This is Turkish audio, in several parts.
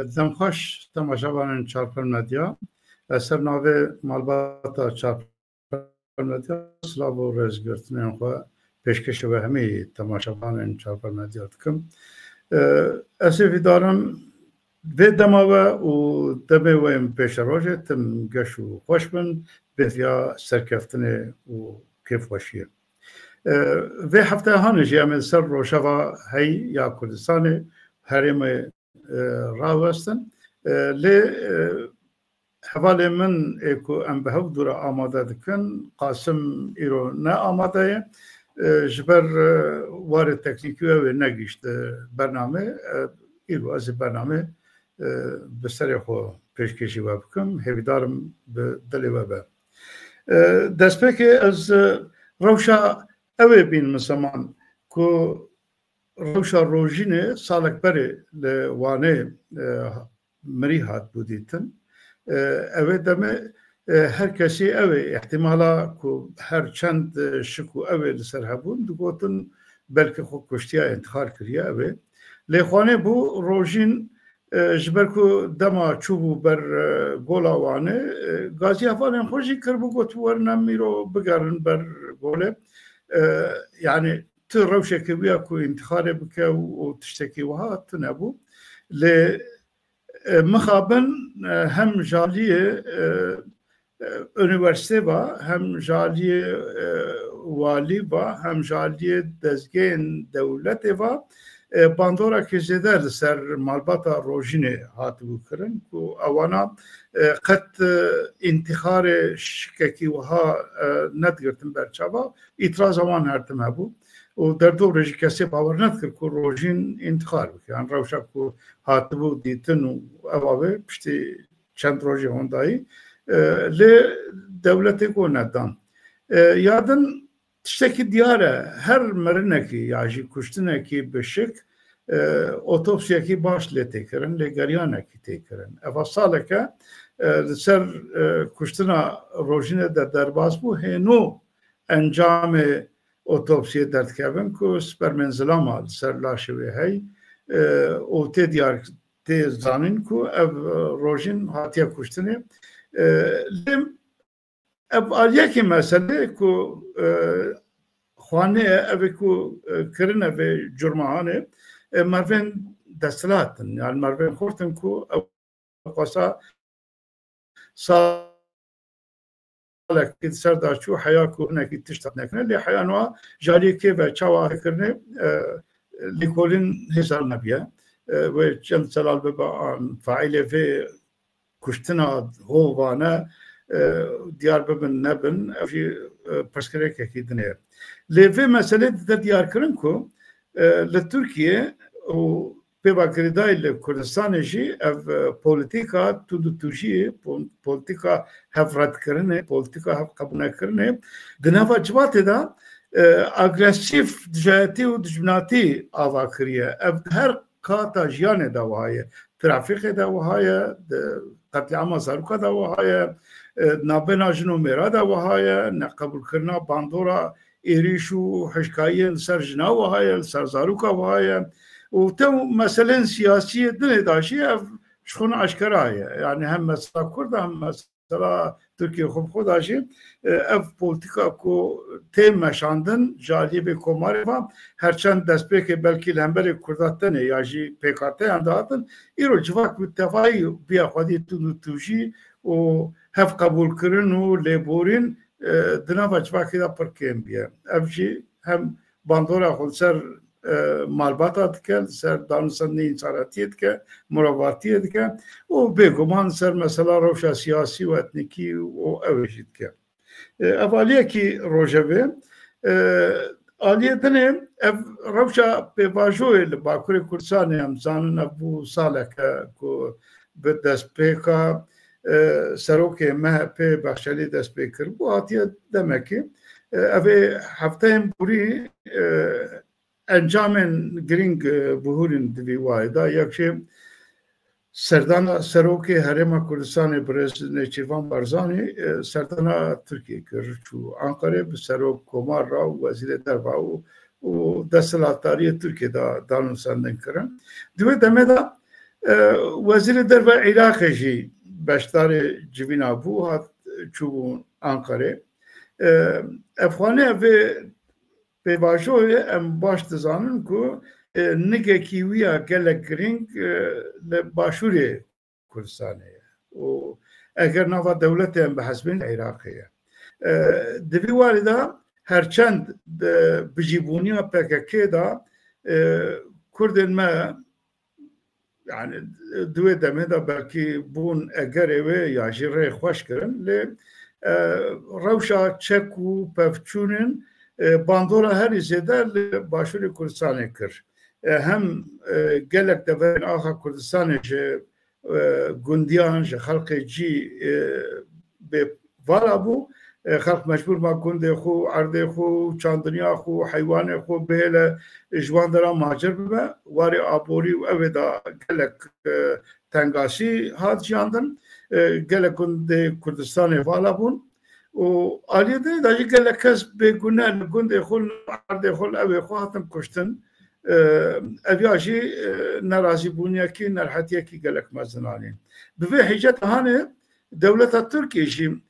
دمخوش تماشاوان چارپر مدیا اثر ناوه مالباتا چارپر مدیا سلاب و رزگرتنین خواه پیشکش و همی تماشاوان چارپر مدیا دکم اصفی دارم و دماوه و دمه ویم پیش روژه تم گشو خوش بن بثیا سرکفتنه و کیف خوشیه و هفته هانش یعنی سر روشوا هی یا کردستانه هریم راوستن لی حوالی من اکو ام به هف دور آماده دکن قاسم ایرو نه آماده جبر وارد تکنیکی و نگیشت برنامه ایرو از برنامه بسر خو پیشکشی و بکم هیدارم به دلی و به دست که از روشا اوه بین مسلمان که روشا روژینه سالک بره لوانه مری هات بودیتن اوه دمه هر کسی اوه احتمالا که هر چند شکو اوه لسر هبون دگوتن بلکه خود کشتیا انتخار کریه اوه لیخوانه بو روژین جبرکو دما چوبو بر گولا وانه گازی افانه خوشی کربو گوتو ورنم میرو بگرن بر گوله يعني تروشة كبيرة كو انتخابه بكا وتشتكي وها تنبو لمخابن هم جالية universite با هم جالية والي با هم جالية دزگین دولت با باندورا که زیده لسر مالباتا روژینه هاتبو کرن که اوانا قد انتخار شککی وها ندگرتن برچاوا اتراز اوان هرتم هبو و در دو رژی کسی باور ندکر که روژین انتخار بکن روشا که هاتبو دیتن و اوابه پشتی چند روژی هندایی لی دولتی که ندان یادن تشتكي دياره هر مرنكي ياجي كشتنكي بشك اوتوبسيكي باش لتكرن لغريانكي تكرن افصالك سر كشتنا روجينه درباس بو هنو انجام اوتوبسي دردكبن كو سپرمنزلاما سر لاشوي هي او تي ديار تي زانين كو روجين هاتيا كشتنه لم اب یکی مسئله کو خانه اوی کو کرنه و جرمانه مروین دستلاتن یعنی مروین خورتن کو قصا سالک سر داشو حیا کو نکی تشتت نکنه لی حیا نوا جالی که و چاوا کرنه لیکولین هزار نبیه و چند سال ببا فاعله و کشتنا هو وانه دیار ببن نبن افی پسکره که کی دنیا لیفه مسئله دیار کردن کو لترکیه و پیوکردای لکردستان جی اف پولیتیکا تودوتوجی پولیتیکا هفرات کرنه پولیتیکا هف قبول کرنه دنوا جوات دا اگریسیف دجاتی و دجمناتی آوا کریه اف هر کاتا جیان داوهای ترافیک داوهای قتل عام زاروکا داوهای نابنا جنو میرادا وهاي نقبل کرنا باندورا ایریشو حشکایی سر جنا وهاي سر زاروکا وهاي و تو مثلا سیاسی دنیا داشی شخون اشکرایه یعنی هم مثلا کرد هم مثلا ترکیه خوب خود داشی اف پولیتیکا کو تیم مشاندن جالب کماری و هرچند دست به که بلکی لنبر کرداتنه یا جی پیکاته انداتن ایرو جواک بتفایی بیا خودی توجی و هف قبول کردن و لیبورین دنا وجباکی دا پرکیم بیه افجی هم باندورا خود سر مالباتا دکه سر دانستنی انساناتی دکه مراواتی دکه و بگمان سر مثلا روشا سیاسی و اتنیکی و اوشی دکه اولیه کی روژوه آلیه دنه روشا پیواجوه لباکور کردستانی هم زانن ابو ساله که بدست پیکا سروک مه پی بخشلی دست بکر بو آتیه دمکی اوه هفته هم بوری انجام گرینگ بهورین دوی وایدا یکشه سردانا سروک حرم کردستان برز نچیوان برزانی سردانا ترکیه کرد چو انقره به سروک کمار را و وزیر دربا و دستلاتاری ترکیه دا دانو سندن کرن دوی دمه دا وزیر در عراق جی بشتار جوینا بو هات چوبون انقره افغانه به واژه ام باش دزانن کو نگه کیویا گلک گرینگ لباشوری کردستانه و اگر نوا دولت ام به حسب عراقیه دوی واردا هرچند بجیبونی PKK دا کردن ما yani دوی دمه دا belki بون اگر اوه یا جره خوش کرن لی روشا چک و پفچونن باندورا هر زیده باشوری کردستانه کر هم گلک دورین آخا کردستانه جه گندیان جه خلق جی به وارا بو خلق مجبور ما گنده خو عرده خو چاندنیا خو حیوان خو بهل جوان درا مهاجر ببه واری آبوری و اوه دا گلک تنگاسی هات جاندن گلک گنده کردستان والا بون و آلیه ده داجی گلک کس بگونه گنده خو عرده خو اوه خو هاتن کشتن اویاجی نرازی بونیا کی نرحتیه کی گلک مزنانین به حیجت هانه دولت ترکیه جی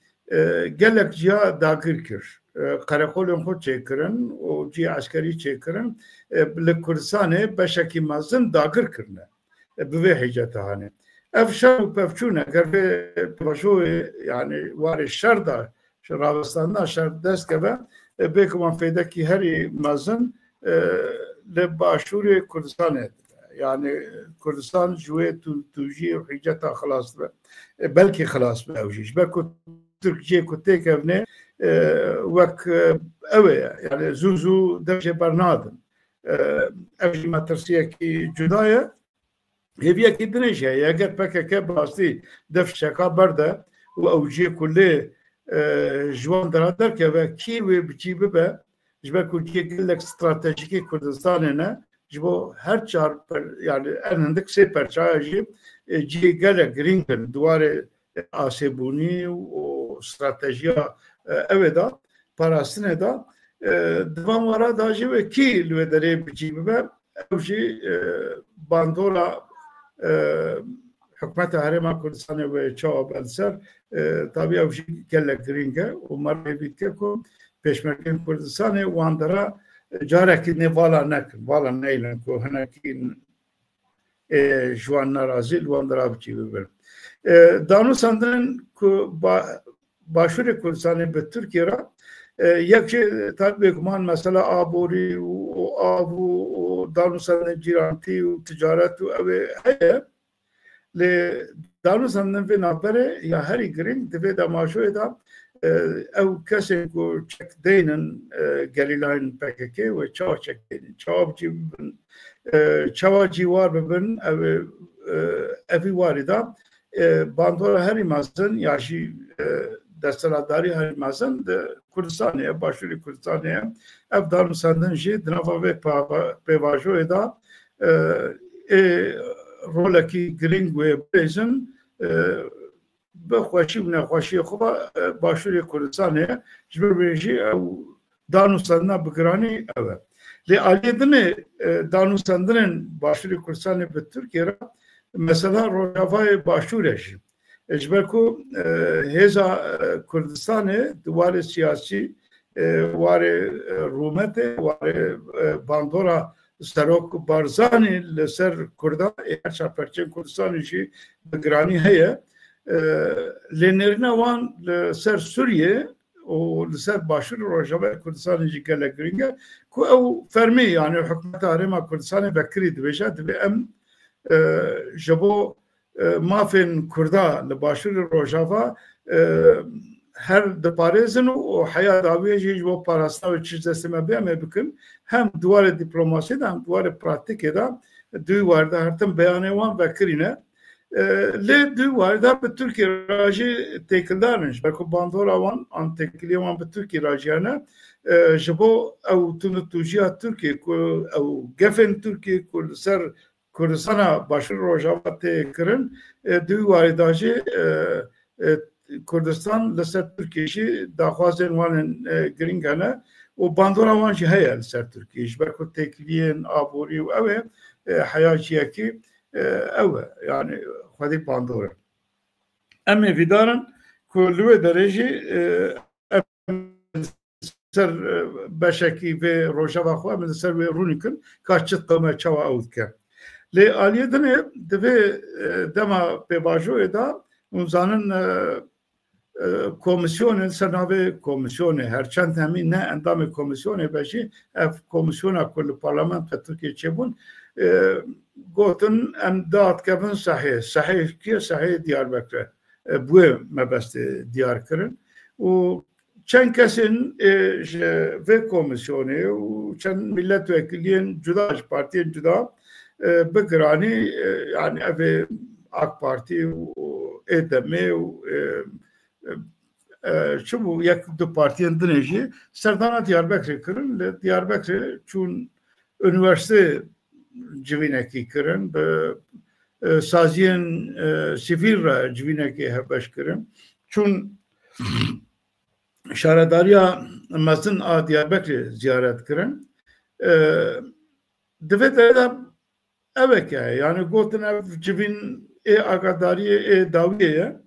gelek ciha dagir kir. Karakolun xod çekirin, o ciha askeri çekirin. Li Kurdistanê beşekî mezin dagir kirine. Bi vê hêcetanê. Ev şer û pevçûn eger vê pêvajoyê yani warê şer da ravestanda şer dest keve bêkim wan fêdekî herî mezin li başûrê Kurdistanê yani Kurdistan ji wê tûjiyê û hêceta xilas be. Belkî xilas be ew jî. Türkiye kutek evne vek ewe yani zuzu derece bernadın ev matersiye ki cudaya heviye ki dineşe eğer PKK basti def şaka berde ve evciye kulle jwan darader ke ve ki ve biçibe be jbe Türkiye gillek stratejik Kurdistan'ına jbo her çar yani endik se perçayı ji gelek grinken duvarı asebuni o stratejiya evda parasını da devam vara daji ve ki lüvedere biçimi ve evji bandora hükümet harema Kürdistan'ı ve çağ belser tabi evji kelle gringe umar bitke ko peşmerken Kürdistan'ı vandara jareki ne vala neylen ko henekin juan narazil vandara biçimi ver Danu sandın ku başvuru Kürdistan'ı be Türkiye'ye yekçe tabi kuman mesela abori o avu o Danu sandın ciranti o ticaret o ev heye le Danu sandın ve nabere ya her girin deve damaşo da ev kesin ku çek deynin gelilayın PKK ve çağ çek deynin çağ civar bebin evi var da bandora her imazın yaşı desteladari her imazın de Kürdistan'ya başvuru Kürdistan'ya ev darım sandın jî dinava ve pevajoya da roleki giring ve bezin به خوشی و نخوشی خوب başvuru Kürdistan'ya جبر jî ev danusandına bigirani ev li aliyedine danusandının başvuru Kürdistan'ya be Türkiye'ye mesela Rojava'yı başvuruyor. Ecberku heza Kürdistan'ı duvarı siyasi varı Rumete varı bandora Serok Barzani leser Kurda eğer çarpıcı Kürdistan'ı ki grani heye lenerine van leser Suriye o leser başvuru Rojava Kürdistan'ı ki gelekringe ku ev fermi yani hükümet harema Kürdistan'ı bekri dveja dve em jabo mafin Kurda li başûrê Rojava her diparêzin û heya dawiyê jî ji bo parastina ve çî destê me me bikin hem duwarê dîplomasiyê de hem duwarê pratikê de duy warda hertin beyanê wan vekirîne lê duy warda bi Tirkiye ra jî têkildarin ji ber ku bandora wan an têkiliyê wan bi Tirkiye ra jiyane ji bo ew tunûtûjiya Tirkiye ku ew gefên Tirkiye ku li ser Kurdistan'a başvuru Rojava tê kirin duy warê da jî Kurdistan li ser Tirkiye jî daxwazên wan giring hene û bandora wan jî heye li ser Tirkiye ji ber ku têkiliyên aborî û ew ê heya ciyekî ev yani xwedî pandor em ê vîdarin ku li wê derêjî ser beşekî vê rojeva xwe min ser wê rûnîkin ka çi qime çawa ew dike. Lê aliyê dinê divê dema pêvajoyê da hûn zanin komisyonên ser navê komisyonê herçend hemî ne endamê komisyonê be jî ev komisyona ku li parlamentoya Tirkiye çêbûn gotin em daqetkevin sehê sehê kiye sehê Diyarbekirê bu mebestê diyar kirin û çend kesên ji vê komisyonê û çend milletvekiliyên cuda ji partiyên cuda bi giranî yani ev AK Parti û êdemê û çi bû yek du partiyên dinê jî serdana Diyarbekirê kirin li Diyarbekirê çûn üniversite civînekî kirin bi saziyên sivîl re civînekê hevbeş kirin çûn şaredariya mezin a Diyarbekirê ziyaret kirin divê de evek yani gotin ev civîn ê agadariyê ê dawiyê ye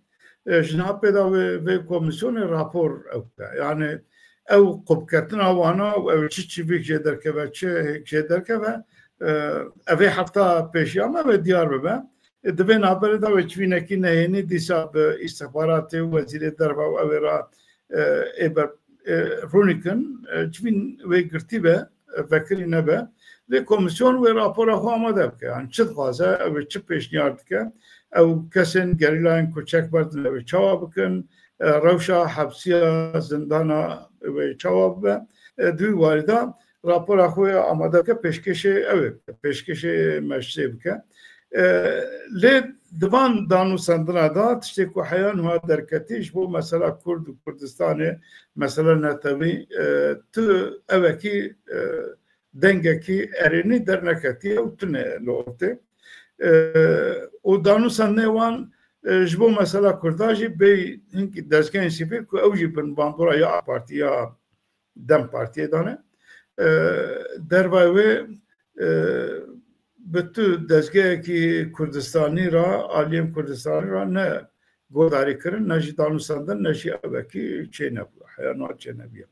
ji nav pêda vê komisyonê rapor ew yani ew qubketina wana ew çi çîvîk jê derkeve çi hêk jê derkeve evê hefta pêşiya me ve diyar bibe divê navberê da wê civînekî nehênî dîsa bi îstihbaratê û wezîrê derve û ew ê ra êber rûnîkin civîn wê girtî be vekirî nebe lê komisyon wê rapora xwe amade bike yani çi dixwaze ew ê çi pêşniyar dike ew kesên gerîlayên ku çek berdin ew ê çawa bikin rewşa hepsiya zindana wê çawa bibe di wî warî da rapora xwe amade bike pêşkêşê ew ê bike pêşkêşê meşrê bike lê divan danûsandina da tiştê ku heya niha derketî ji bo mesela Kurd û Kurdistanê mesela netewî tu evekî dengekî erênî derneketiye û tune li ortê û danûsandinê wan ji bo mesela Kurda jî bê hinkî dezgehên sivîl ku ew jî bin bandora ya AK Partî ya Dem Partiyê dane derva wê bi tu dezgehekî Kurdistanî ra aliyên Kurdistanî ra ne godarî kirin ne jî danûsandin ne jî evekî çê nebûye heya niha çê nebiye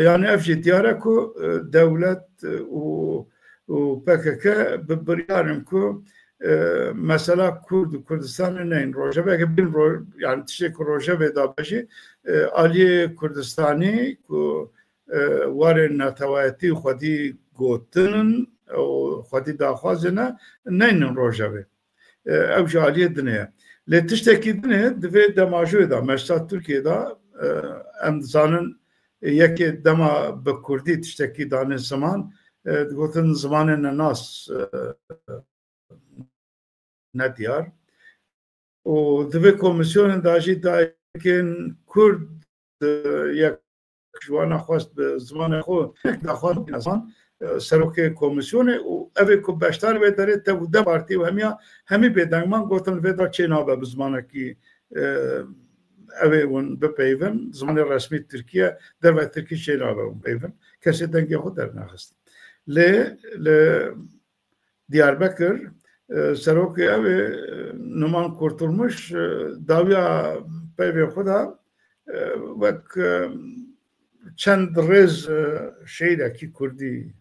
yani ev jî diyar e ku dewlet û PKK bi biryarin ku mesela Kurd û Kurdistanê neyin rojeveke bin yani tiştê ku rojevê da be jî aliyê Kurdistanî ku warên netewayetî xwedî gotinin û xwedî daxwazine neynin rojevê ew ji aliyê dinê ye lê tiştekî dinê divê demajoyê da meşta Tirkiye da em dizanin yekê dema bi Kurdî tiştekî danê ziman digotin zimanê nenas ne diyar û divê komisyonên da jî dayekên Kurd yek ji wan xwest bi zimanê xwe daxwaz serokê komisyonê û evê ku beşdar vê derê te û Dem Partî û hemiya hemî bêdengman gotin vê da çê nabe bi zimanekî evê hûn bipeyvin zimanê resmî Tirkiye derve Tirkî çê nabe hûn peyvin kesê dengê xwe dernaxist lê li Diyarbekir serokê evê Numan Kurtulmuş dawiya peyvê xwe da wek çend rêz şeirekî Kurdî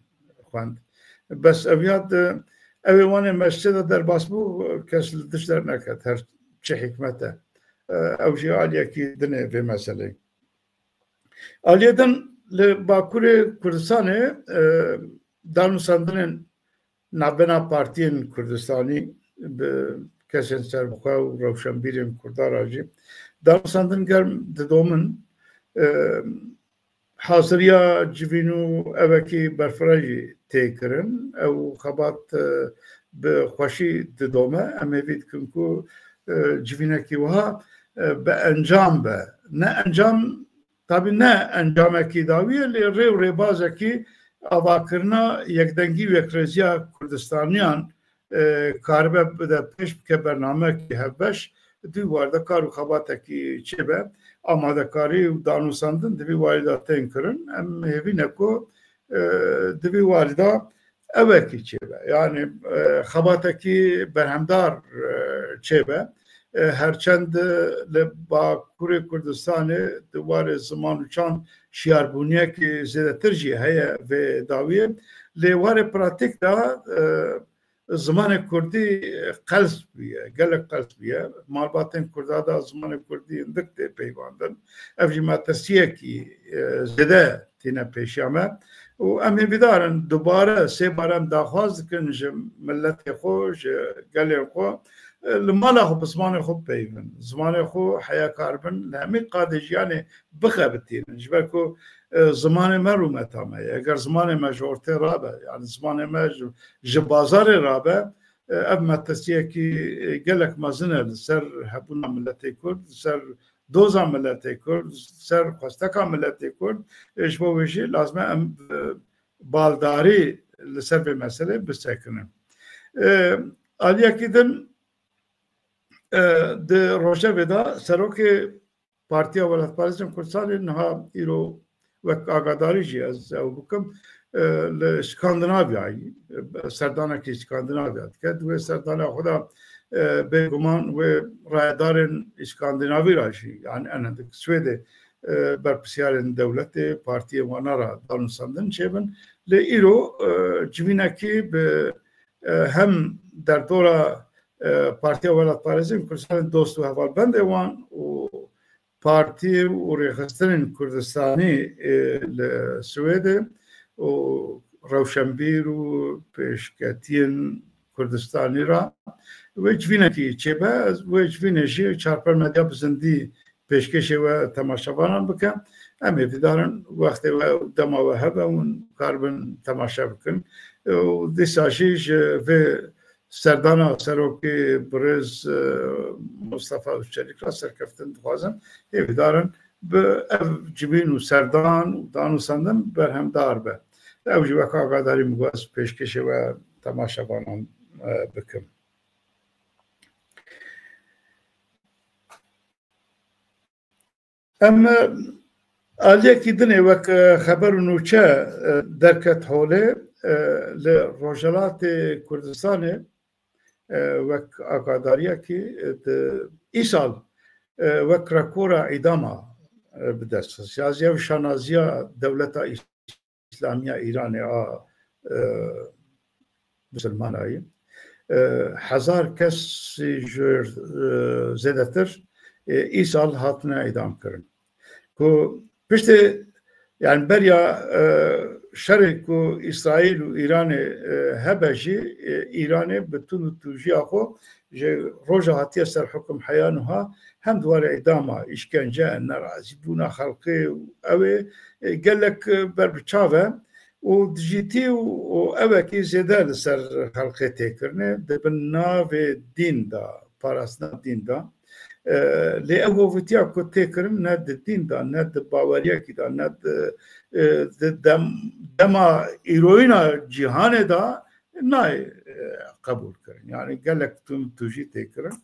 xwend bes eviyat evê wanê meşçê de derbas bû kes li diş derneket her çi hikmet e ew jî aliyekî dinê vê meseleyê aliyê din li Bakurê Kurdistanê danûsandinên navbena partiyên Kurdistanî bi kesên serbixwe û rewşenbîrên Kurda ra jî danûsandin germ didomin haziriya civîn û evekî berfira jî tê kirin ew xebat bi xweşî didome em ê vî dikin ku civînekî wiha bi encam be ne encam tabî ne encamekî dawî ye lê rêw rêbazekî avakirina yekdengî û yekrêziya Kurdistaniyan karibe bide pêş bike bernamekî hevbeş di war de kar û xebatekî çêbe amadekarî û danûsandin divî warî da tên kirin em hêvîne ku divî warî da eveki çebe yani xabateki berhemdar çebe herçend li Bakurê Kurdistanê di warê ziman û çand şiyarbûniyekî zêdetir jî heye vê dawiyê lê warê pratik da zimanê Kurdî qels bûye gelek qels bûye malbatên Kurda da zimanê Kurdî hindik tê peywandin ev jî metirsiyekî zêde tîne pêşiya me û em ê bidarin dubare sê barem daxwaz dikin ji milletê xwe ji gelê xwe li mala xwe bi zimanê xwe bipeyivin zimanê xwe heyekar bin li hemî qadê jiyanê bixebitînin ji ber ku zimanê me rûmeta me ye eger zimanê me ji ortê rabe yani zimanê me ji bazarê rabe ev metirsiyekî gelek mezin e li ser hebûna milletê Kurd li ser doza milletê Kurd ser xwesteka milletê Kurd ji bo wê jî lazim e em baldarî li ser vê meselê bisekinin aliyekî din di rojevê da serokê Partiya Welatparêzên Kurdistanê niha îro wek agadarî jî ez ew bikim li Skandinavyayê serdanekî Skandinavya dike wê serdana xwe da bêguman wê rayedarên Skandinavî ra jî yani enedik Swêdê berpirsiyarên dewletê partiyê wana ra danûsandin çêbin lê îro civînekî bi hem derdora Partiya Welatparêzên Kurdistanê dost û hevalbendê wan û partiyê û rêxistinên Kurdistanî li Swêdê û rewşenbîr û pêşketiyên Kurdistanî ra wê civînekî çêbe wê civînê jî çarper medya bi zindî pêşkêşê we temaşevanan bike em ê didarin wextê we dema we hebe hûn karibin temaşe bikin û dîsa jî ji vê serdana serokê birêz Mustafa Özçelik ra serkeftin dixwazin ê didarin bi ev civîn û serdan û danûsandin berhemdar be ew jî wek agadarî min got ez pêşkêşê we temaşevanan bikim em aliyekî dinê wek xeber û nûçe derket holê li Rojhilatê Kurdistanê wek agadariyekî îsal wek rekora îdama bi dest xist ya şanaziya dewleta İslamiya Îranê a musulmanayî hezar kesî ji zêdetir îsal hatine îdam kirin ku piştî yani beriya şerê ku İsraîl û Îranê hebe jî Îranê bi tun û tûjiya xwe ji roja hatiye ser hukm heya niha hem dwarê îdama îşkence nerazîbûna xelkê ew ê gelek berbiçav e û dijîtî û evekî zêde li ser xelkê têkirinê dibin navê dîn da parastina dîn da lê ew hovitiya ku têkirin ne di dîn da ne di baweriyekî da ne di dema îroyîna cîhanê da nayê qebûl kirin yani gelek tu jî têkirin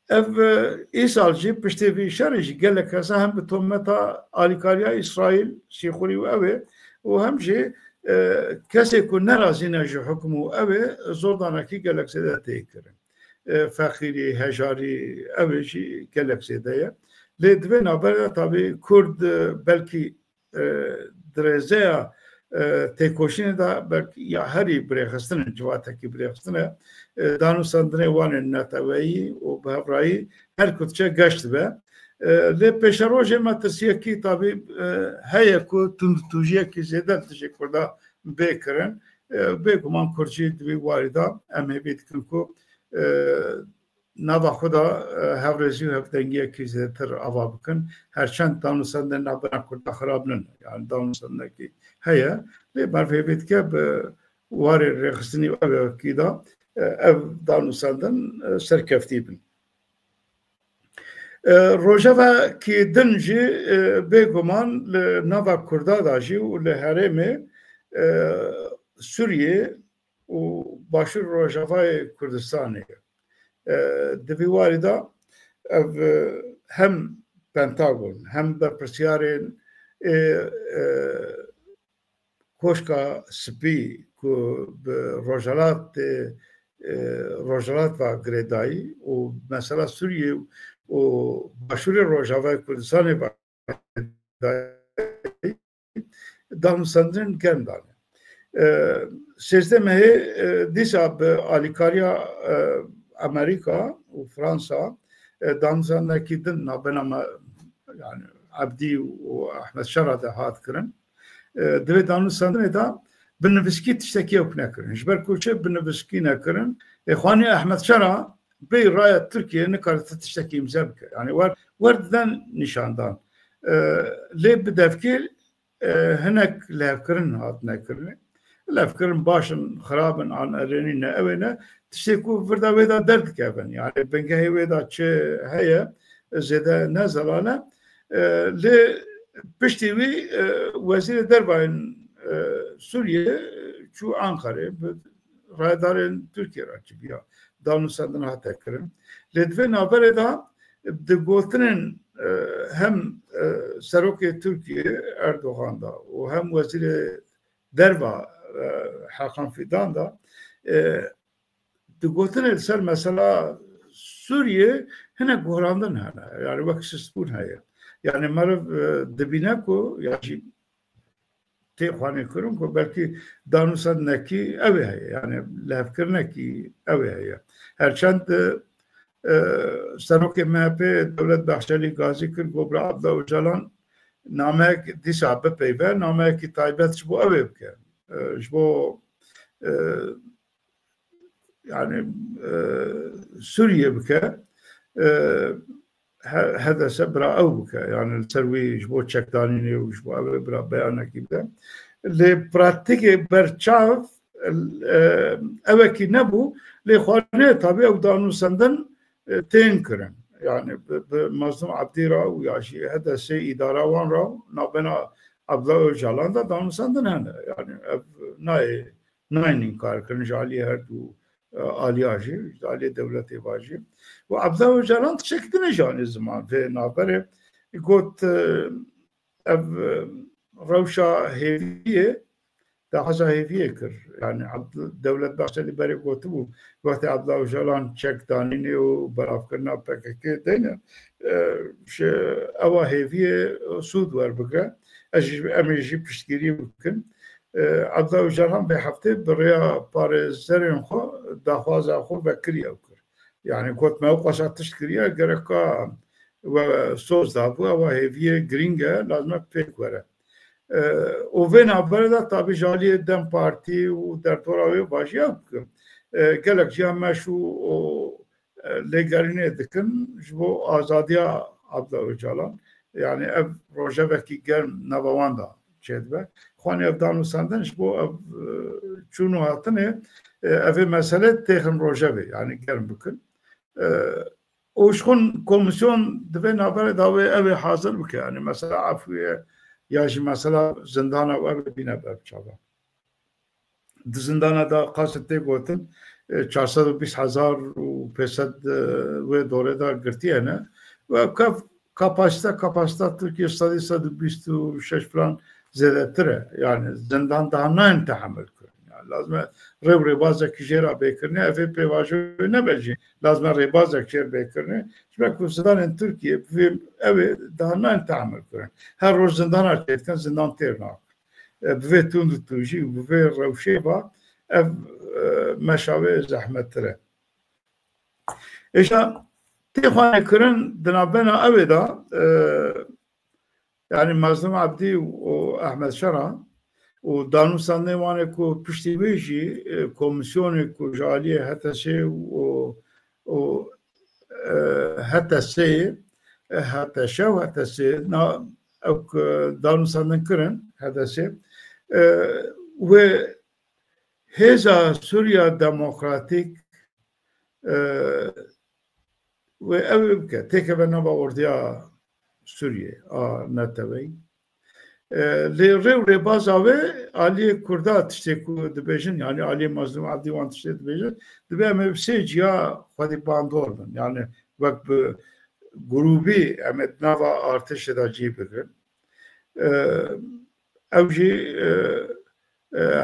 ev îsal jî piştî vî şerê jî gelek kesa hem bi tometa alîkariya İsraîl şîxurî û ew ê û hem jî kesê ku nerazîne ji hukm û ew ê zordanekî gelek zêde têkirin Fexîrî hejarî ew ê jî gelek zêde ye lê divê navberê tabî Kurd belkî dirêzeya têkoşînê da belkî ya herî birêxistin ciwatekî birêxistin e danûsandinê wan ên neteweyî û bi hevrayî her ku diçe geş dibe lê pêşerojê me tirsiyekî tabî heye ku tundtûjiyekî zêde tişê Kurda bêkirin bêguman Kurd jî di vî warî da em ê bê dikin ku nava xwe da hevrêzî û hevdengiyekî zêdetir ava bikin herçend danûsandin navbera Kurda xirab nin yani danûsandinekî heye lê bervê vê dike bi warê rêxistinî evekî da ev danûsandin serkeftî bin rojevekî din jî bêguman li nava Kurda da jî û li herêmê Sûriyê û başûr Rojavayê Kurdistanê di vî warî da ev hem Pentagon hem berpirsyarên koşka spi ku Rojhelat ve Gredayı o mesela Suriye o başvuru Rojava Kurdistan'ı var danışandın kendine. Sistemi disa be Alikaria Amerika ve Fransa danışandaki din nabena yani Abdi ve Ahmet Şara'da hat kırın. Dve danışandın da بنفسكي تشتكي وكناكرن جبر كلشي بنفسكي ناكرن اخواني احمد شرع بي رايه تركيا نكرت تشتكي مزابك يعني وردان نشاندان لي بدافكي هناك لافكرن هات ناكرن لافكرن باشن خرابن عن ارينينا اوينا تشتكو فردا ويدا درد كابن يعني بنكهي ويدا تشي هيا زيدا نازلانا لي بشتوي وزير درباين Suriye şu Ankara radarın Türkiye rakibi ya danışandın hatta kırın. Ledven haberi da de gotinin hem Seroke Türkiye Erdoğan'da o hem veziri Derva Hakan Fidan da de gotinin ser mesela Suriye hene gorandan hala yani vaksız bu haya yani marav dibine ko yani تخواني كرون كو بلكي دانوسان نكي اوي هي يعني لافكر نكي اوي هي هرچند سنوك مهبه دولت بخشلی غازی کر گوبرا عبد اوجلان نامه دی شعب پیوه نامه کی تایبت جبو اوي بکه جبو يعني سوريا بكه هذا سبرا او بك يعني التروي جبو تشكدانيني وجبو برا بيانا كيبدا اللي براتيكي برشاف اوكي نبو لخواني طبيعي ودانو سندن تنكرن يعني بمظلوم عبدي راو وياشي هذا سي اداره وان راو نابنا عبد الله جالان دا دانو سندن هنا يعني ناي انكار كرن جالي هردو آلیاجی، آلی دولتی واجی و عبدالله اوجلان تشکل نجانی زمان و نابره گوت روشا هیویه دهجا هیویه کر yani devlet başkanı beri gotu bu vakti Abdullah Öcalan çek danini o barafkırna PKK dene ava heviye sud var bugün emeji piştgiri bugün Abdullah Öcalan bir hafta buraya Paris'lerin xo daxwaza xo bekiriye kır yani got mevqaş atış kiriye gereka ve söz da bu ava heviye gringe lazım pek vere o ve nabere da tabi jaliye dem parti u dertoravi başya gelek cihan şu o legaline dikin bu azadiya Abdullah Öcalan yani ev rojeveki germ navavanda çedbe xwani ev danûsandin ji bo ev çûn û hatinê ev mesele têxin rojevê yani germ bikin û ji xwe komisyon divê navberê da wê ew ê hazir bike yani mesela afûye ya jî mesela zindana ew bîne bevçava di zindana da qasd tê gotin 420,000 û 500 wê dorê da girtiye ne ve kapasite Türkiye stadî 126 falan زیادتره yani زندان daha ne tahammül kırın yani lazım revbazaki jera bekirne ev pevajı ne belki lazım revbazaki jera bekirne çünkü Kürdistan'ın Türkiye ev daha ne tahammül kırın her roz zindan artık zindan ternak ve tundu tuji ve revşeva ev meşave zahmetlere işte tefane kırın dinabena evda yani Mazlum Abdi o Ahmet Şara o danışanlığı vane ko piştibeji komisyonu ko jaliye hatta şey o hatta şey hatta şev hatta şey na ok danışanlığı kırın hatta şey ve heza Suriye demokratik ve evke tekeve nava orduya Suriye netavey le baza ve Ali Kurda tişte ku dibejin yani Ali Mazlum Abdi wan tişte dibejin dibe mevsej ya xwedî bandordin yani bak bu grubi emet nava artış da cibirin ev jî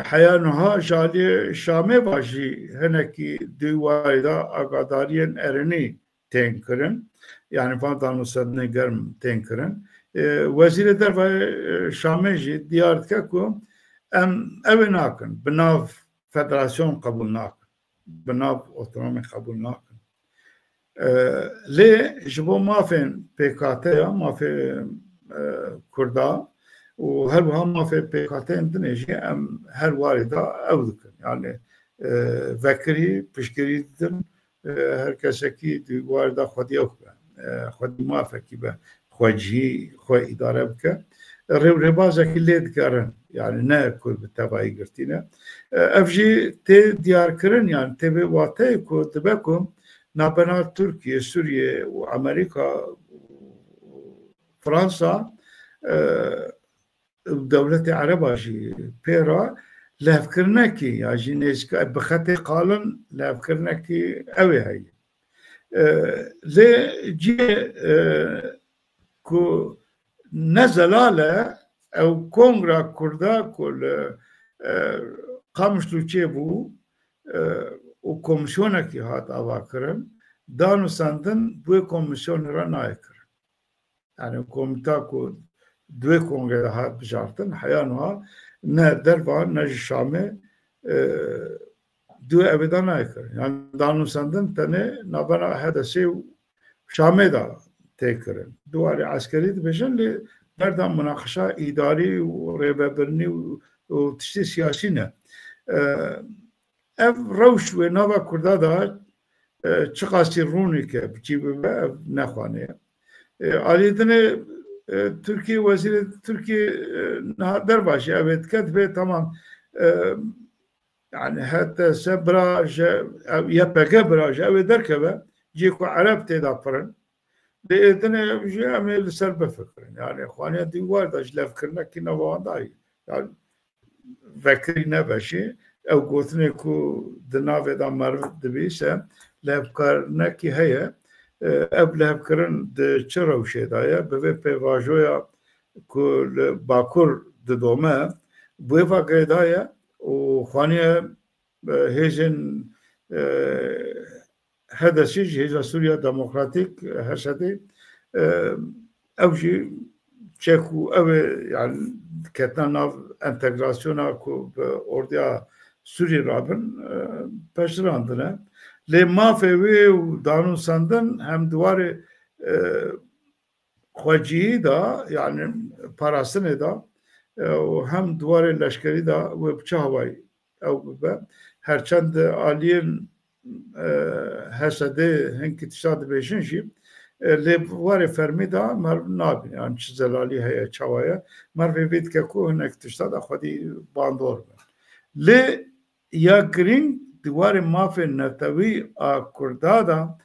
حیانها جالی شامه باشی هنکی دیواری آگادارین ارنی تین کرن یعنی فاندان مصدن گرم تین کرن وزیر در شامه جی دیارت که کو ام ناکن بناف فدراسیون قبول ناکن بناف اوتونومی قبول ناکن لی جبو مافین پیکاته یا مافی کردا و هر وهم ما في بيكاتين دنيجي ام هر واردة او ذكر يعني ذكري بشكري دن هر كسكي دي واردة خودي اوكا خودي ما فكي به خواجي خواهي اداره بك ربازة كي ذكرن يعني ناكل بالتبعي قرتينا افجي تي ديار كرن يعني تي بواتي كو دبكم نابنا تركيا سوريا وامريكا وفرنسا دولة عربة جي بيرا لافكرناكي يعني نيسك بخطي قالن لافكرناكي اوي هاي لي جي كو نزل على او كونغرا كردا كل قامشتو تشيبو وكوميسيونكي هات اواكرن دانو ساندن بو كوميسيون رانايكر يعني كوميتاكو دوی کنگره ها بجارتن حیانها نه دربار نه شامه دو ابدا نایکر yani danusandın tane nabana hadisi şame da tekrar duvarı askeri de beşenli nereden münakaşa idari ve rebebirni ve tişti siyasi ne ev roş ve nava kurda da çıkası runi ke biçibi nexwane alidine Türkiye Veziri Türkiye derbaşı evet ketbe tamam yani hatta sebraj yapaka braj evet derkebe جيكو عرب تدافرن لإذن جامل سرب فكرن يعني إخواني دي وارد أجل فكرنا كنا واضعي يعني فكرنا بشي أو قوتنا كو دنافي دا مرد دبيسة لفكرنا كي هيا ابله بکرن د چرو شدایا به پیواژویا کل باکور د دومه بو فقیدایا و خانیه هیزن هدسي هيزا سوريا ديمقراطيك هشتي اوجي تشيكو او يعني كتنا انتجراسيونا كو اورديا سوري رابن بشراندنا لی مافوی و دانوساندن هم دواره خواجی دا یعنی پاراستنه دا و هم دواره لشکری دا و بچه هوایی او به هرچند آلین حسده هنگی تشاد بیشن شی لی واره فرمی دا مر نابین yani چیزلالی هیا چوایه مر وید که کو هنگ تشاد خودی باندور لی یا گرینگ دیوار مافی نتوی کردادا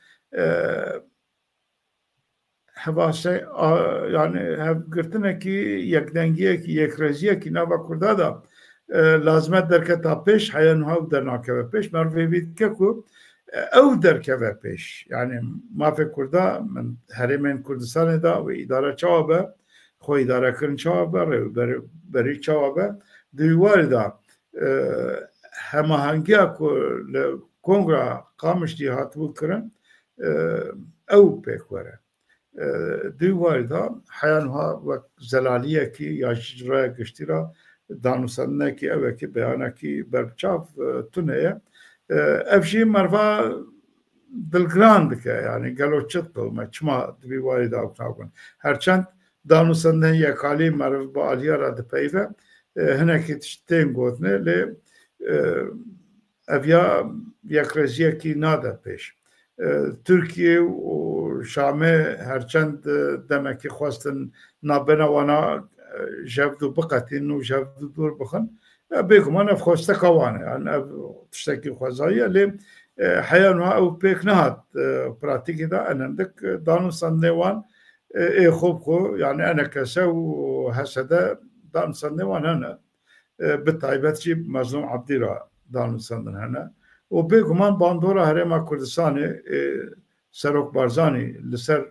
حواسه yani hep gırtına ki yekdengiye ki yekresiye ki nava kurdada lazmet derketa peş hayan hav dernakeve peş mervevid keku ev derkeve peş yani mafê Kurda min herêmên Kurdistanê da ve idare çawa be xwe idare kirin çawa be rêberî çawa be di wî da hemahengiya ku li Kongra Qamişlî hatibû kirin ew pêk were di wî da heyan ha wek zelaliyekî ya ji raya giştî ra danûsandinekî evekî beyanekî berçav tune ye ev jî merva dilgiran dike yani gelo çıt qilme çima di wî da nakun herçend danûsandinên yekalî meriv bi aliya ra dipeyve hinekî tiştên gotine lê ev ya yekreziyekî nade pêş Türkiye û Şamê herçend demekî xwestin navbena wana jevdû biqetîn û jevdû dûr bixin bêguman ev xwesteka wan e yani ev tiştekî xwezayî ye lê heyan wa ew pêk nehat pratikî da enendik danûsandinê wan ê xwe xwe yani enekese û hesede danûsandinê wan hene bi taybet jî Mezlûm Ebdî ra danûsandin hene û bêguman bandora Herêma Kurdistanê Serok Barzanî li ser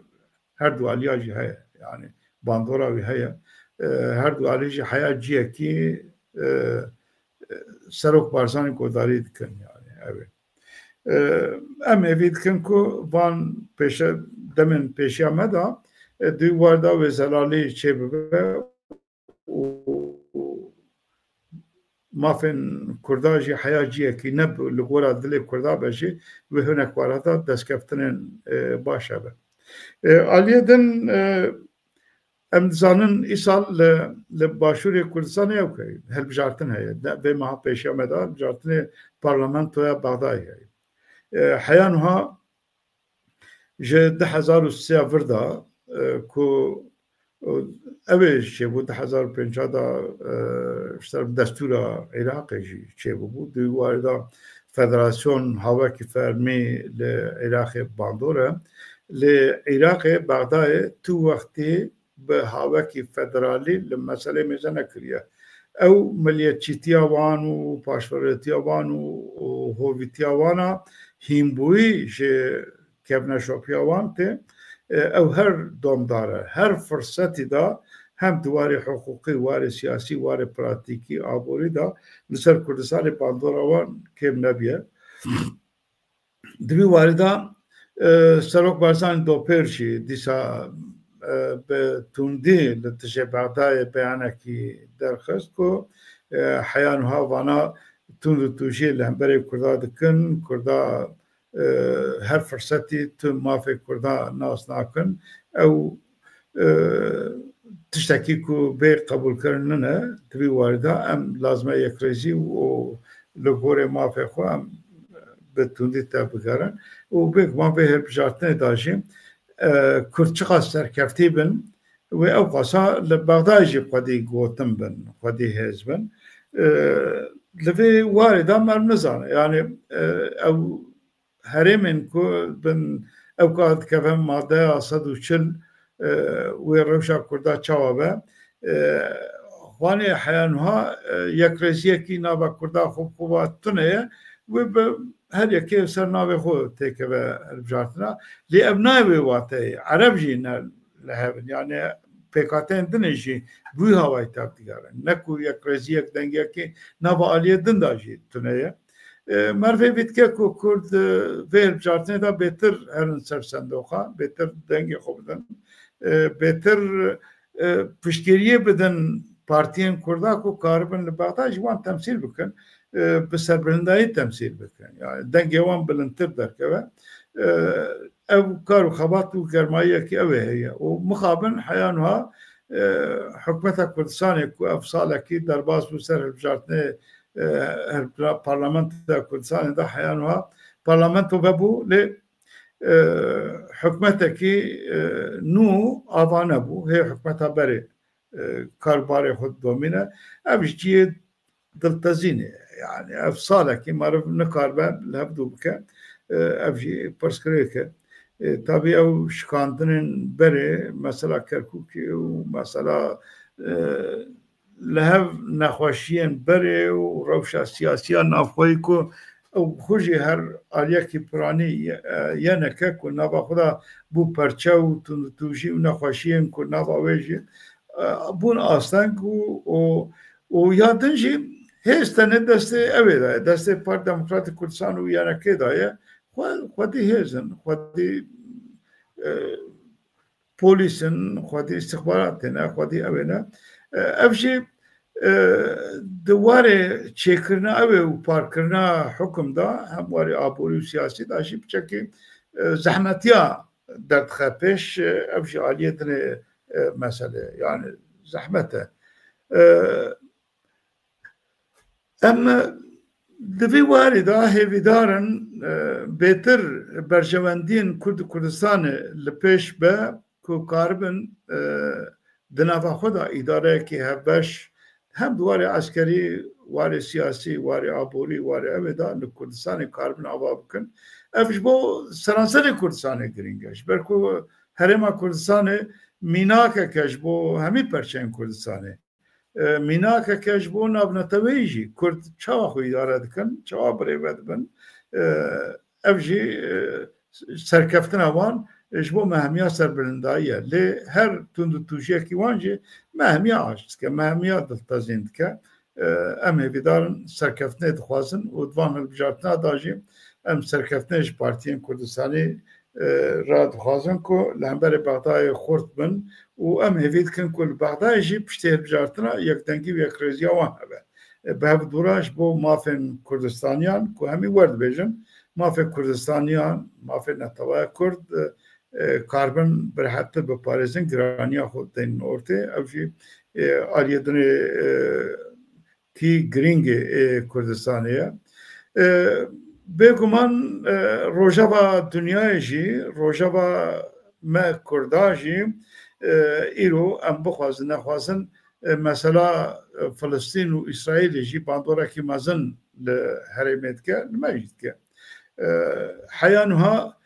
her du aliya jî heye yani bandora wî heye her du alî jî heya ciyekî سەرۆک بارزانی کۆداری دکن یعنی ئەوێ ئەم ئێوی دکن کو وان پێشە دەمن پێشیا مەدا دوی واردا وێزەلالی چێ ببێ مافên Kurda jî heyaciyekî ne li gora dilê Kurda be jî wê hinek warata destkeftinên baş e be. Aliyê din em dizanin îsal li Başûrê Kurdistanê ew hilbijartin heye vê meha pêşiya me da hilbijartinê parlamentoya Bexdayê heye. Heya niha ji 2003 vir da ku ew ê çêbû 2005 da destûra Iraqê jî çêbûbû duy warê da federasyon hawekî fermî li Iraqê bandor e li Iraqê Bexdayê tu wextê bi hawekî federalî li meselê mêze nekiriye ew milliyetçîtiya wan û paşveretiya wan û hovîtiya wan a hînbûyî ji kevneşopiya wan tê ew her domdar e her fırsetî da hem warê hiqûqî warê siyasî warê pratikî aborî da li ser Kurdistanê bandora wan kêm nebiye divî warê da Serok Barzanî Dopêr jî dîsa bi tundî li tişê Bexdayê beyanekî derxist ku heya niha vana tund û tûjî li hemberê Kurda dikin Kurda her fırsetî tu mafê Kurda nas nakin ew tiştekî ku bê qebûlkirin ne divî warê da em lazime yekrêzî û li gorê mafê xwe em bi tundî te bigerin û bêk mafê hilbijartinê da jî Kurdçiqa serkeftî bin wê ew qasa li Bexdayê jî xwedî gotin bin xwedî hêz bin li vê warê da me nizane yani ew herêmên ku bin ew ka dikevin maddeya 140 wê rewşa Kurda çawa be wanê heya niha yekrêziyekî nava Kurda xwe tune ye wê bi her yekê ser navê xwe têkeve hilbijartina lê ev nayê wê wateyê Ereb jî ne li hevin yani pêkateyên dinê jî wî hawayê tev digerin ne ku yekrêziyek dengekê nava aliyê din da jî tune ye mervê vê dike ku Kurd vê hilbijartinê da bêtir herin ser sendoxa bêtir dengê xwe bidin bêtir piştgiriyê bidin partiyên Kurda ku karibin li Bexda ji wan temsîl bikin bi serbilindayî temsîl bikin yani dengê wan bilindtir derkeve ew kar û xebat û germayiyekî ew ê heye û mixabin heya niha hikûmeta Kurdistanê ku ev salekî derbas bû ser hilbijartinê parlamentoya Kurdistanê da heya niha parlamento vebû lê hikûmetekî nû ava nebû hê hikûmeta berê karbarê xwe domîne ev ji ciyê diltezînê yani ev salekî meriv nikaribe li hevdû bike ev jî pirskirêk e tabii ew şikandinên berê mesela Kerkûkê û mesela li hev nexweşiyên berê û rewşa siyasiya navxweyî ku ew xwe jî her aliyekî piranî yeneke ku nava xwe da bû perçe û tundtûjî û nexweşiyên ku nava wê jî bûn asteng û ya din jî hêz tenê destê ew ê daye destê Parti Demokratîk Kurdistan û yenekê daye xwedî hêzin xwedî polîsin xwedî istixbaratê ne xwedî ew ê ne ev jî di warê çêkirina ew ê û parkirina hukm da hem warê aborî û siyasî da jî biçekî zehmetiya derdixe pêş ev jî aliyê dinê mesele yani zehmet e em di vê warê da hêvîdarin bêtir berjewendiyên Kurd û Kurdistanê li pêş be ku karibin di nava xwe da îdareyekî hevbeş hem di warê eskerî warê siyasî warê aborî warê ew ê da li Kurdistanê karibin ava bikin ev ji bo seranserê Kurdistanê giring e ji ber ku herêma Kurdistanê mînakeke ji bo hemî perçeyên Kurdistanê mînakeke ji bo navneteweyî jî Kurd çawa xwe îdare dikin çawa birêve dibin ev jî serkeftina wan ji bo mehemiya serbilindayî ye lê her tund û tûjiyekî wan jî mehemiya aş dike mehemiya diltezîn dike ام هیویدارن سرکفتنه دخوازن و دوان هلبجارتنا داجی ام سرکفتنه پارتیین کردستانی را دخوازن که لحنبر بغدای خورد بن و ام هیوید کن که بغدای جی پشتی هلبجارتنا یک دنگی و یک رزیا وان هبه به هف دوراش بو مافن کردستانیان که همی ورد بیجن مافن کردستانیان مافن نتوای کرد کاربن بر حتی به پارزن گرانیا خود دین ortaya avcı aliyedine ki gring Kurdistan'a beguman rojava dünyayı rojava me Kurdajı iro em bixwazin nexwazin mesela Filistin ve İsrail jî bandora ki mazin li herêmê dike nime jî dike heya niha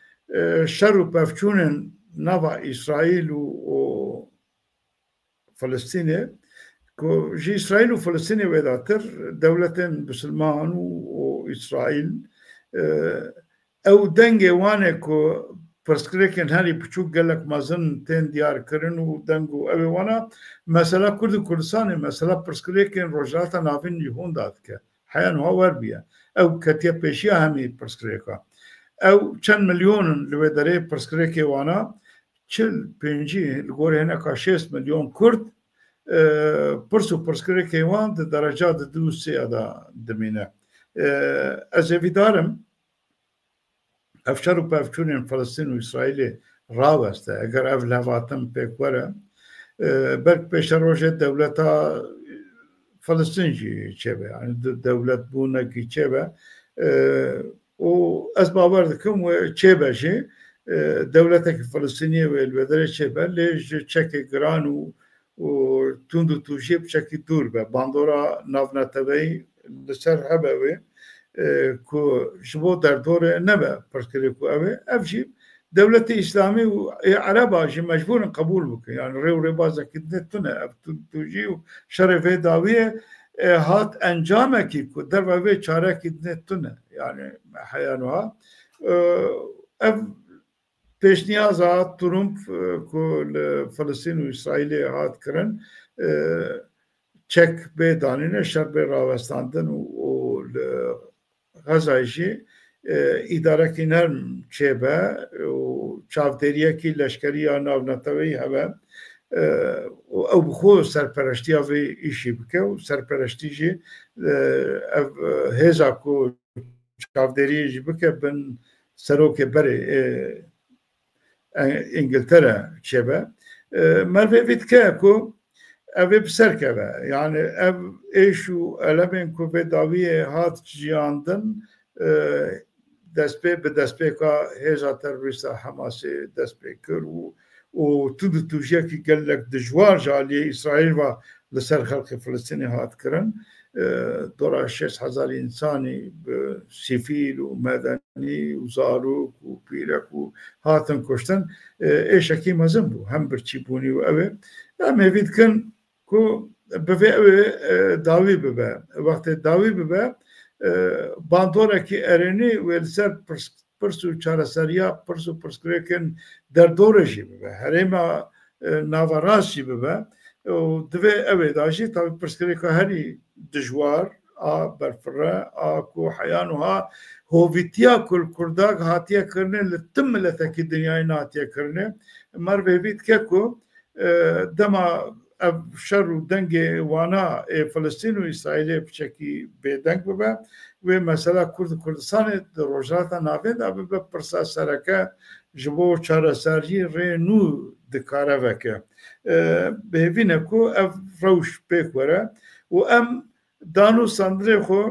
şer û pevçûnên nava İsrail û Filistinê ku ji İsrail û Filistinê wêdatir dewletên Müslüman û İsrail ew dengê wan e ku pirsgirêkên herî piçûk gelek mezin tên diyar kirin û deng û ew ê wana mesela Kurd û Kurdistanê mesela pirsgirêkên rojhilata navîn jî hûn da dike heya niha werbiye ew ketiye pêşiya hemî pirsgirêka ew çend milyonin li wê derê pirsgirêkê wana çil pêncî li gorî hineka 6 milyon Kurd pirs û pirsgirêkê wan di dereca di 2 û 3 da dimîne ez ê vîdarim ev şer û pevçûnên Filistin û İsraîlê raweste eger ev levhatin pêk were belk pêşa rojê dewleta Filistin jî çêbe yani dewletbûnekî çêbe û ez bawer dikim wê çêbe jî dewletekî Filistiniyê wê li wê derê çêbe lê ji çekê giran û tund û tûjî bi çekî dûr be bandora navneteweyî li ser hebe wê ku ji bo derdorê nebe pirsgirêk û ew ê ev jî dewletê İslamî û Ereba jî mecbûrin qebûl bikin yani rê û rêbazekî dinê tune ev tûjî û şerê vê dawiyê hat encamekî ku derve wê çarekî dinê tune yani heya niha ev pêşniyaza Trump ku li Filistin û İsraîlê hat kirin çek bê danîne şer bê rawestandin û li Gazayê jî îdarekî nerm çêbe û çavderiyekî leşkeriya navneteweyî hebe û ew bi xwe serpereştiya vê îşî bike û serpereştî jî ev hêza ku çavderiyê jî bike bin serokê berê İngiltere çêbe mervê vê dike ku ev ê bi ser keve yani ev êş û elemên ku vê dawiyê hat ciyandin destpê bi destpêka hêza terorîsta Hemasê dest pê kir û tu di tûjiyekî gelek dijwar ji aliyê İsraîl ve li ser xelkê Filistînê hat kirin dora 6,000 insanî sivîl û medenî û zarok û pîrek û hatin kuştin êşekî mezin bû hem birçîbûnî û ew ê em êvî dikin ku bi vê ew ê dawî bibe wextê dawî bibe bandorekî erênî wê li ser pirs û çareseriya pirs û pirsgirêkên derdorê jî bibe herêma navarast jî bibe û divê ew ê da jî tavî pirsgirêka herî dijwar a berfire a ku heya niha hovîtiya Kurdak hatiye kirinê li tim miletekî dinyayê hatiye kirinê mervê vî dike ku dema ev şer û dengê wana ê Filistin û İsraîlê bi çekî bêdeng bibe wê mesela Kurd û Kurdistanê di rojhilata navê de bibe pirsa sereke ji bo çareseriyê rê nû dikare veke bêhêvîne ku ev rewş pêk were û em danûsandinê xwe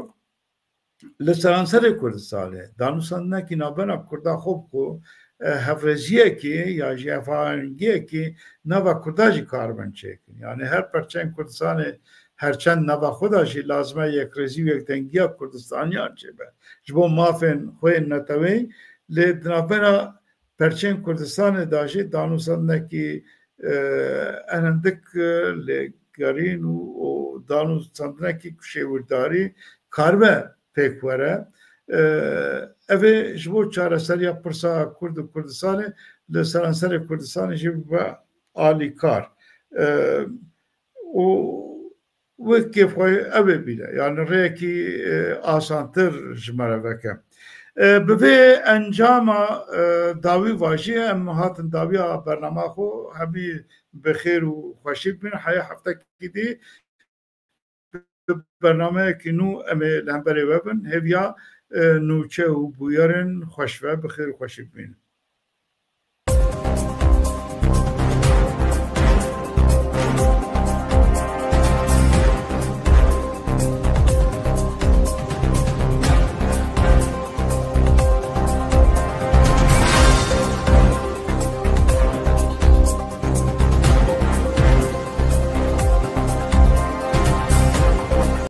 li seranserê Kurdistanê danûsandinekî navbera Kurda xwe ku hevrejiyekî ya jî hevahengiyekî nava Kurda jî karbin çêkin yani her perçên Kurdistanê herçend nava xwe da jî lazim e yekrêzî û yekdengiya Kurdistaniyan çêbe ji bo mafên xwe neteweyî lê di navbera perçên Kurdistanê da jî danûsandinekî erendik lêgerîn û danûsandinekî şêwirdarî karibe pêk were ev ê ji bo çareseriya pirsa Kurd û Kurdistanê li seranserê Kurdistanê jî bibe alîkar û وكيف خوي أبي بيدا يعني ريكي آسانتر جمرة بكم بفي أنجام داوي واجي أم هاتن داوي برنامج خو همي بخير وخوشيك من حياة حفتك كده برنامج كنو أم لهمبري وبن هبيا نوچه و بويرن خوشوه بخير وخوشيك من